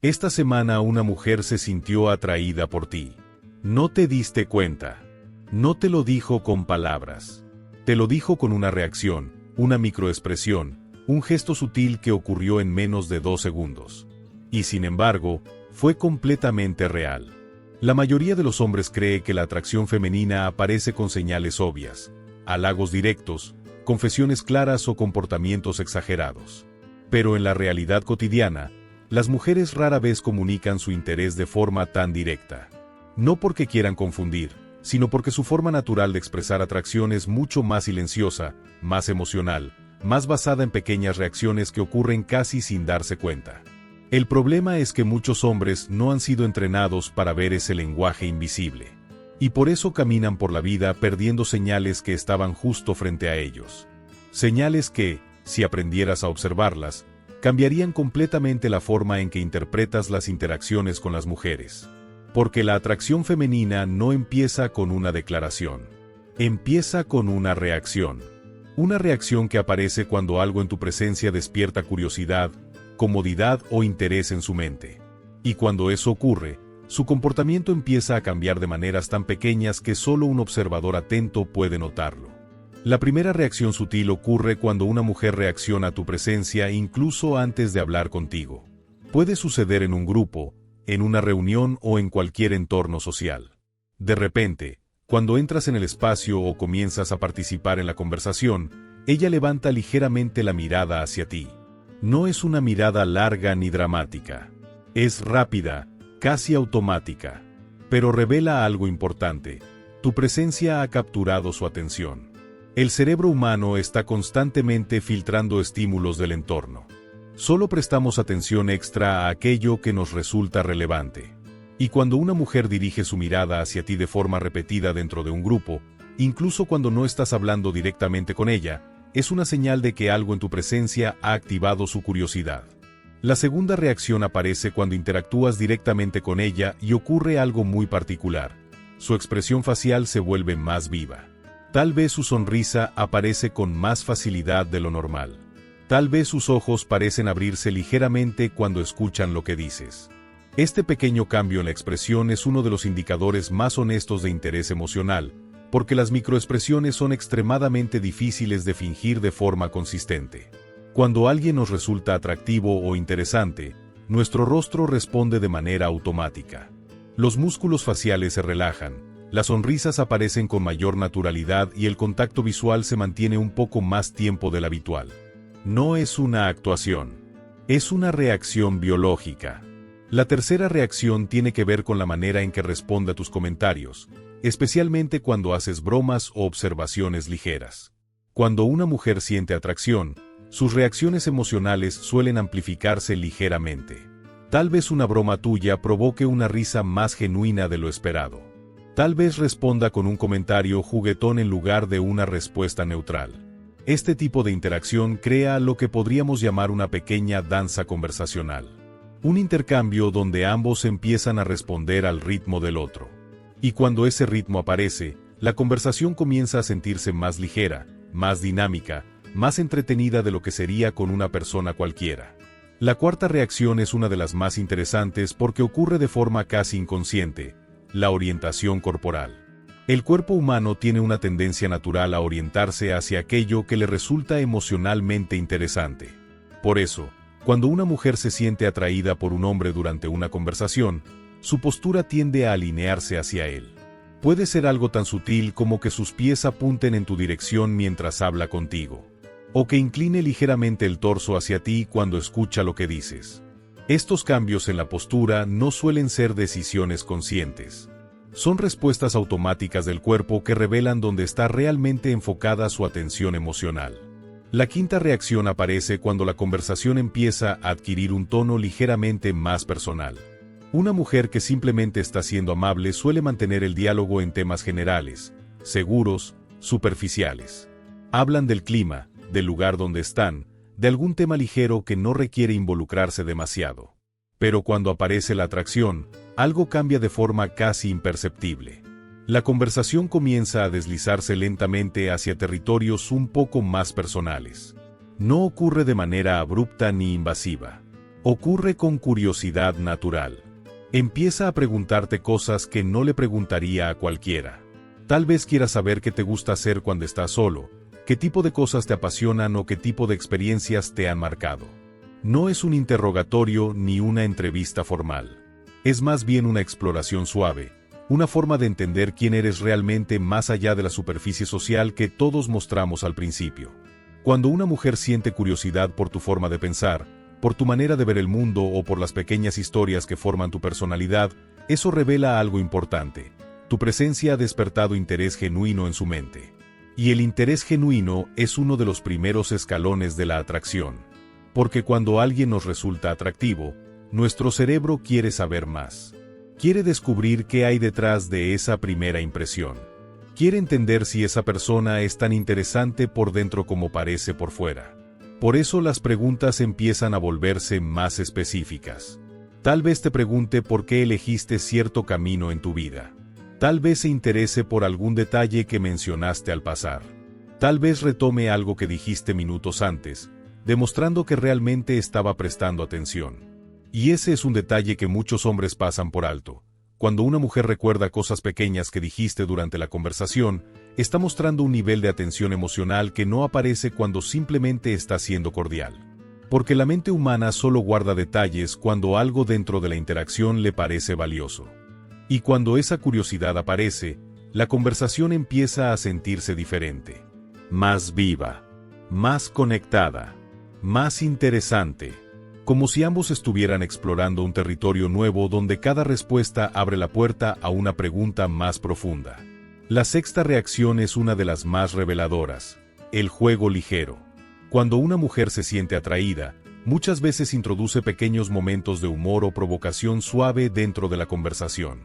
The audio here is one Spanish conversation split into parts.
Esta semana una mujer se sintió atraída por ti. No te diste cuenta. No te lo dijo con palabras. Te lo dijo con una reacción, una microexpresión, un gesto sutil que ocurrió en menos de 2 segundos. Y sin embargo, fue completamente real. La mayoría de los hombres cree que la atracción femenina aparece con señales obvias, halagos directos, confesiones claras o comportamientos exagerados. Pero en la realidad cotidiana, las mujeres rara vez comunican su interés de forma tan directa. No porque quieran confundir, sino porque su forma natural de expresar atracción es mucho más silenciosa, más emocional, más basada en pequeñas reacciones que ocurren casi sin darse cuenta. El problema es que muchos hombres no han sido entrenados para ver ese lenguaje invisible. Y por eso caminan por la vida perdiendo señales que estaban justo frente a ellos. Señales que, si aprendieras a observarlas, cambiarían completamente la forma en que interpretas las interacciones con las mujeres. Porque la atracción femenina no empieza con una declaración. Empieza con una reacción. Una reacción que aparece cuando algo en tu presencia despierta curiosidad, comodidad o interés en su mente. Y cuando eso ocurre, su comportamiento empieza a cambiar de maneras tan pequeñas que solo un observador atento puede notarlo. La primera reacción sutil ocurre cuando una mujer reacciona a tu presencia incluso antes de hablar contigo. Puede suceder en un grupo, en una reunión o en cualquier entorno social. De repente, cuando entras en el espacio o comienzas a participar en la conversación, ella levanta ligeramente la mirada hacia ti. No es una mirada larga ni dramática. Es rápida, casi automática. Pero revela algo importante. Tu presencia ha capturado su atención. El cerebro humano está constantemente filtrando estímulos del entorno. Solo prestamos atención extra a aquello que nos resulta relevante. Y cuando una mujer dirige su mirada hacia ti de forma repetida dentro de un grupo, incluso cuando no estás hablando directamente con ella, es una señal de que algo en tu presencia ha activado su curiosidad. La segunda reacción aparece cuando interactúas directamente con ella y ocurre algo muy particular. Su expresión facial se vuelve más viva. Tal vez su sonrisa aparece con más facilidad de lo normal. Tal vez sus ojos parecen abrirse ligeramente cuando escuchan lo que dices. Este pequeño cambio en la expresión es uno de los indicadores más honestos de interés emocional, porque las microexpresiones son extremadamente difíciles de fingir de forma consistente. Cuando alguien nos resulta atractivo o interesante, nuestro rostro responde de manera automática. Los músculos faciales se relajan, las sonrisas aparecen con mayor naturalidad y el contacto visual se mantiene un poco más tiempo del habitual. No es una actuación. Es una reacción biológica. La tercera reacción tiene que ver con la manera en que responde a tus comentarios, especialmente cuando haces bromas o observaciones ligeras. Cuando una mujer siente atracción, sus reacciones emocionales suelen amplificarse ligeramente. Tal vez una broma tuya provoque una risa más genuina de lo esperado. Tal vez responda con un comentario juguetón en lugar de una respuesta neutral. Este tipo de interacción crea lo que podríamos llamar una pequeña danza conversacional. Un intercambio donde ambos empiezan a responder al ritmo del otro. Y cuando ese ritmo aparece, la conversación comienza a sentirse más ligera, más dinámica, más entretenida de lo que sería con una persona cualquiera. La cuarta reacción es una de las más interesantes porque ocurre de forma casi inconsciente: la orientación corporal. El cuerpo humano tiene una tendencia natural a orientarse hacia aquello que le resulta emocionalmente interesante. Por eso, cuando una mujer se siente atraída por un hombre durante una conversación, su postura tiende a alinearse hacia él. Puede ser algo tan sutil como que sus pies apunten en tu dirección mientras habla contigo, o que incline ligeramente el torso hacia ti cuando escucha lo que dices. Estos cambios en la postura no suelen ser decisiones conscientes. Son respuestas automáticas del cuerpo que revelan dónde está realmente enfocada su atención emocional. La quinta reacción aparece cuando la conversación empieza a adquirir un tono ligeramente más personal. Una mujer que simplemente está siendo amable suele mantener el diálogo en temas generales, seguros, superficiales. Hablan del clima, del lugar donde están, de algún tema ligero que no requiere involucrarse demasiado. Pero cuando aparece la atracción, algo cambia de forma casi imperceptible. La conversación comienza a deslizarse lentamente hacia territorios un poco más personales. No ocurre de manera abrupta ni invasiva. Ocurre con curiosidad natural. Empieza a preguntarte cosas que no le preguntaría a cualquiera. Tal vez quieras saber qué te gusta hacer cuando estás solo, qué tipo de cosas te apasionan o qué tipo de experiencias te han marcado. No es un interrogatorio ni una entrevista formal. Es más bien una exploración suave, una forma de entender quién eres realmente más allá de la superficie social que todos mostramos al principio. Cuando una mujer siente curiosidad por tu forma de pensar, por tu manera de ver el mundo o por las pequeñas historias que forman tu personalidad, eso revela algo importante. Tu presencia ha despertado interés genuino en su mente. Y el interés genuino es uno de los primeros escalones de la atracción. Porque cuando alguien nos resulta atractivo, nuestro cerebro quiere saber más. Quiere descubrir qué hay detrás de esa primera impresión. Quiere entender si esa persona es tan interesante por dentro como parece por fuera. Por eso las preguntas empiezan a volverse más específicas. Tal vez te pregunte por qué elegiste cierto camino en tu vida. Tal vez se interese por algún detalle que mencionaste al pasar. Tal vez retome algo que dijiste minutos antes, demostrando que realmente estaba prestando atención. Y ese es un detalle que muchos hombres pasan por alto. Cuando una mujer recuerda cosas pequeñas que dijiste durante la conversación, está mostrando un nivel de atención emocional que no aparece cuando simplemente está siendo cordial. Porque la mente humana solo guarda detalles cuando algo dentro de la interacción le parece valioso. Y cuando esa curiosidad aparece, la conversación empieza a sentirse diferente. Más viva, más conectada, más interesante. Como si ambos estuvieran explorando un territorio nuevo donde cada respuesta abre la puerta a una pregunta más profunda. La sexta reacción es una de las más reveladoras: el juego ligero. Cuando una mujer se siente atraída, muchas veces introduce pequeños momentos de humor o provocación suave dentro de la conversación.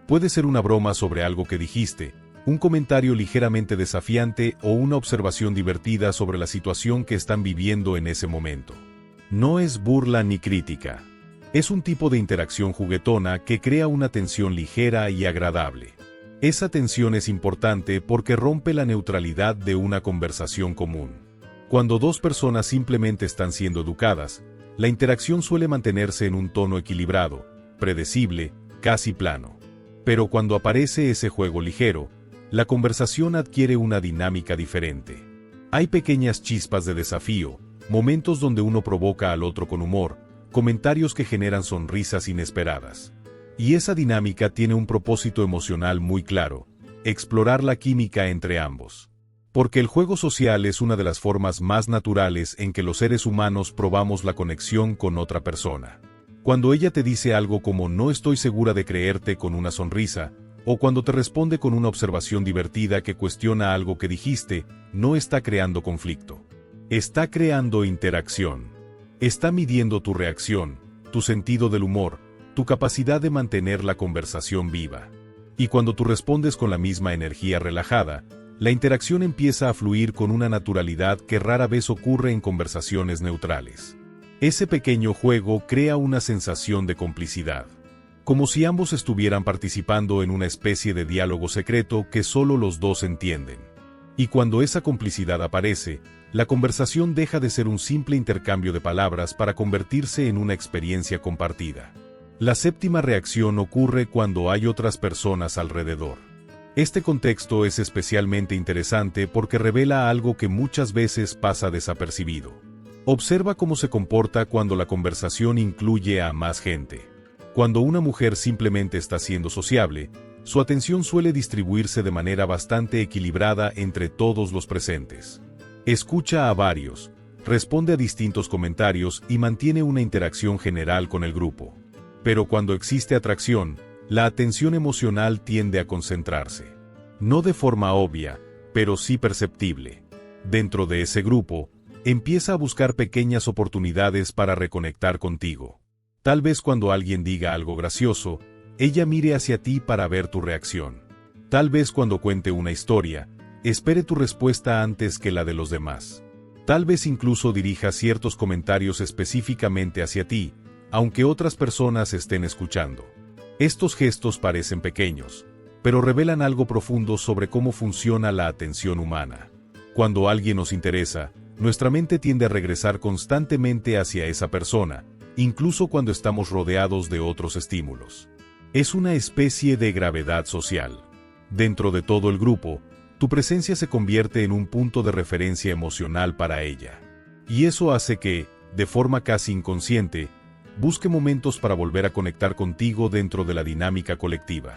Puede ser una broma sobre algo que dijiste, un comentario ligeramente desafiante o una observación divertida sobre la situación que están viviendo en ese momento. No es burla ni crítica. Es un tipo de interacción juguetona que crea una tensión ligera y agradable. Esa tensión es importante porque rompe la neutralidad de una conversación común. Cuando dos personas simplemente están siendo educadas, la interacción suele mantenerse en un tono equilibrado, predecible, casi plano. Pero cuando aparece ese juego ligero, la conversación adquiere una dinámica diferente. Hay pequeñas chispas de desafío, momentos donde uno provoca al otro con humor, comentarios que generan sonrisas inesperadas. Y esa dinámica tiene un propósito emocional muy claro: explorar la química entre ambos. Porque el juego social es una de las formas más naturales en que los seres humanos probamos la conexión con otra persona. Cuando ella te dice algo como "no estoy segura de creerte" con una sonrisa, o cuando te responde con una observación divertida que cuestiona algo que dijiste, no está creando conflicto. Está creando interacción. Está midiendo tu reacción, tu sentido del humor, tu capacidad de mantener la conversación viva. Y cuando tú respondes con la misma energía relajada, la interacción empieza a fluir con una naturalidad que rara vez ocurre en conversaciones neutrales. Ese pequeño juego crea una sensación de complicidad. Como si ambos estuvieran participando en una especie de diálogo secreto que solo los dos entienden. Y cuando esa complicidad aparece, la conversación deja de ser un simple intercambio de palabras para convertirse en una experiencia compartida. La séptima reacción ocurre cuando hay otras personas alrededor. Este contexto es especialmente interesante porque revela algo que muchas veces pasa desapercibido. Observa cómo se comporta cuando la conversación incluye a más gente. Cuando una mujer simplemente está siendo sociable, su atención suele distribuirse de manera bastante equilibrada entre todos los presentes. Escucha a varios, responde a distintos comentarios y mantiene una interacción general con el grupo. Pero cuando existe atracción, la atención emocional tiende a concentrarse. No de forma obvia, pero sí perceptible. Dentro de ese grupo, empieza a buscar pequeñas oportunidades para reconectar contigo. Tal vez cuando alguien diga algo gracioso, ella mire hacia ti para ver tu reacción. Tal vez cuando cuente una historia, espere tu respuesta antes que la de los demás. Tal vez incluso dirija ciertos comentarios específicamente hacia ti, aunque otras personas estén escuchando. Estos gestos parecen pequeños, pero revelan algo profundo sobre cómo funciona la atención humana. Cuando alguien nos interesa, nuestra mente tiende a regresar constantemente hacia esa persona, incluso cuando estamos rodeados de otros estímulos. Es una especie de gravedad social. Dentro de todo el grupo, tu presencia se convierte en un punto de referencia emocional para ella. Y eso hace que, de forma casi inconsciente, busque momentos para volver a conectar contigo dentro de la dinámica colectiva.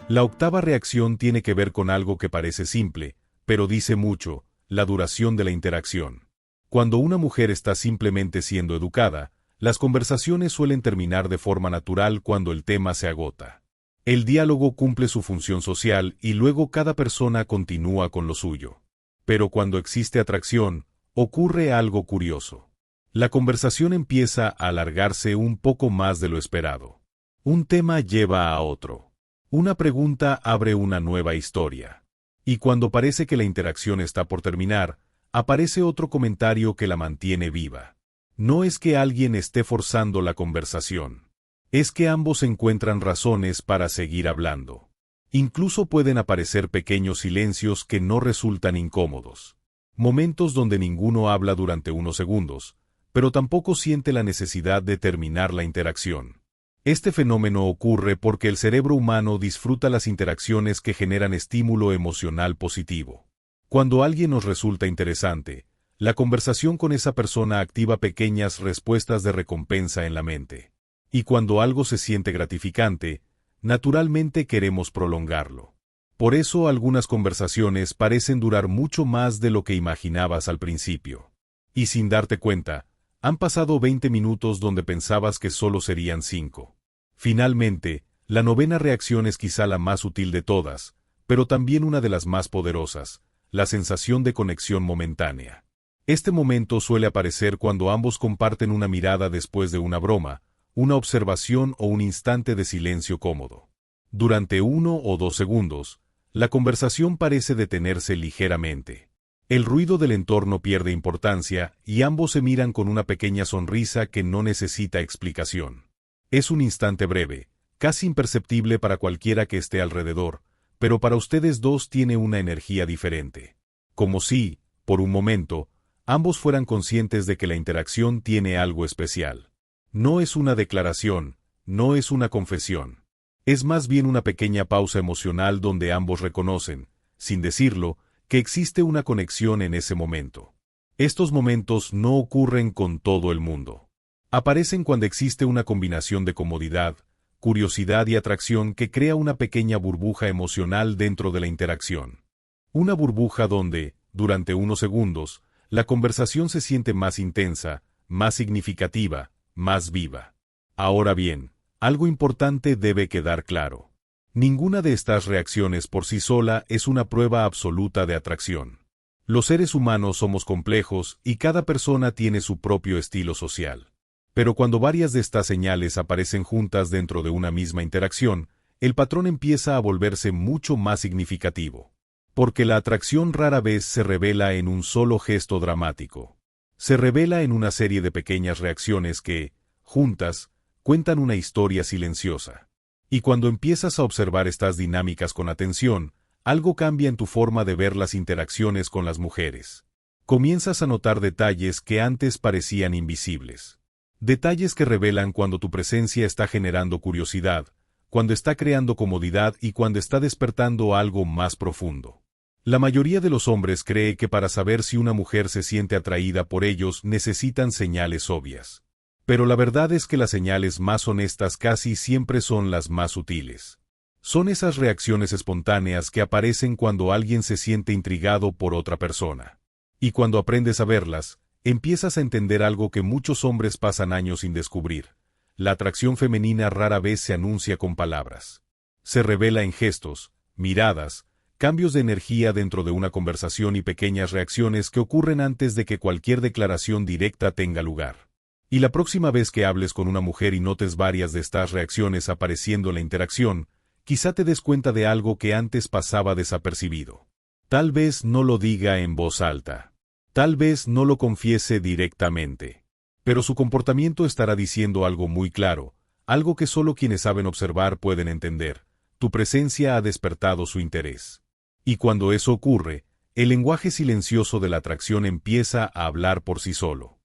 La octava reacción tiene que ver con algo que parece simple, pero dice mucho: la duración de la interacción. Cuando una mujer está simplemente siendo educada, las conversaciones suelen terminar de forma natural cuando el tema se agota. El diálogo cumple su función social y luego cada persona continúa con lo suyo. Pero cuando existe atracción, ocurre algo curioso. La conversación empieza a alargarse un poco más de lo esperado. Un tema lleva a otro. Una pregunta abre una nueva historia. Y cuando parece que la interacción está por terminar, aparece otro comentario que la mantiene viva. No es que alguien esté forzando la conversación. Es que ambos encuentran razones para seguir hablando. Incluso pueden aparecer pequeños silencios que no resultan incómodos. Momentos donde ninguno habla durante unos segundos, pero tampoco siente la necesidad de terminar la interacción. Este fenómeno ocurre porque el cerebro humano disfruta las interacciones que generan estímulo emocional positivo. Cuando alguien nos resulta interesante, la conversación con esa persona activa pequeñas respuestas de recompensa en la mente. Y cuando algo se siente gratificante, naturalmente queremos prolongarlo. Por eso algunas conversaciones parecen durar mucho más de lo que imaginabas al principio. Y sin darte cuenta, han pasado 20 minutos donde pensabas que solo serían 5. Finalmente, la novena reacción es quizá la más útil de todas, pero también una de las más poderosas: la sensación de conexión momentánea. Este momento suele aparecer cuando ambos comparten una mirada después de una broma, una observación o un instante de silencio cómodo. Durante 1 o 2 segundos, la conversación parece detenerse ligeramente. El ruido del entorno pierde importancia y ambos se miran con una pequeña sonrisa que no necesita explicación. Es un instante breve, casi imperceptible para cualquiera que esté alrededor, pero para ustedes dos tiene una energía diferente. Como si, por un momento, ambos fueran conscientes de que la interacción tiene algo especial. No es una declaración, no es una confesión. Es más bien una pequeña pausa emocional donde ambos reconocen, sin decirlo, que existe una conexión en ese momento. Estos momentos no ocurren con todo el mundo. Aparecen cuando existe una combinación de comodidad, curiosidad y atracción que crea una pequeña burbuja emocional dentro de la interacción. Una burbuja donde, durante unos segundos, la conversación se siente más intensa, más significativa, más viva. Ahora bien, algo importante debe quedar claro. Ninguna de estas reacciones por sí sola es una prueba absoluta de atracción. Los seres humanos somos complejos y cada persona tiene su propio estilo social. Pero cuando varias de estas señales aparecen juntas dentro de una misma interacción, el patrón empieza a volverse mucho más significativo. Porque la atracción rara vez se revela en un solo gesto dramático. Se revela en una serie de pequeñas reacciones que, juntas, cuentan una historia silenciosa. Y cuando empiezas a observar estas dinámicas con atención, algo cambia en tu forma de ver las interacciones con las mujeres. Comienzas a notar detalles que antes parecían invisibles. Detalles que revelan cuando tu presencia está generando curiosidad, cuando está creando comodidad y cuando está despertando algo más profundo. La mayoría de los hombres cree que para saber si una mujer se siente atraída por ellos necesitan señales obvias. Pero la verdad es que las señales más honestas casi siempre son las más sutiles. Son esas reacciones espontáneas que aparecen cuando alguien se siente intrigado por otra persona. Y cuando aprendes a verlas, empiezas a entender algo que muchos hombres pasan años sin descubrir. La atracción femenina rara vez se anuncia con palabras. Se revela en gestos, miradas, cambios de energía dentro de una conversación y pequeñas reacciones que ocurren antes de que cualquier declaración directa tenga lugar. Y la próxima vez que hables con una mujer y notes varias de estas reacciones apareciendo en la interacción, quizá te des cuenta de algo que antes pasaba desapercibido. Tal vez no lo diga en voz alta. Tal vez no lo confiese directamente. Pero su comportamiento estará diciendo algo muy claro, algo que solo quienes saben observar pueden entender. Tu presencia ha despertado su interés. Y cuando eso ocurre, el lenguaje silencioso de la atracción empieza a hablar por sí solo.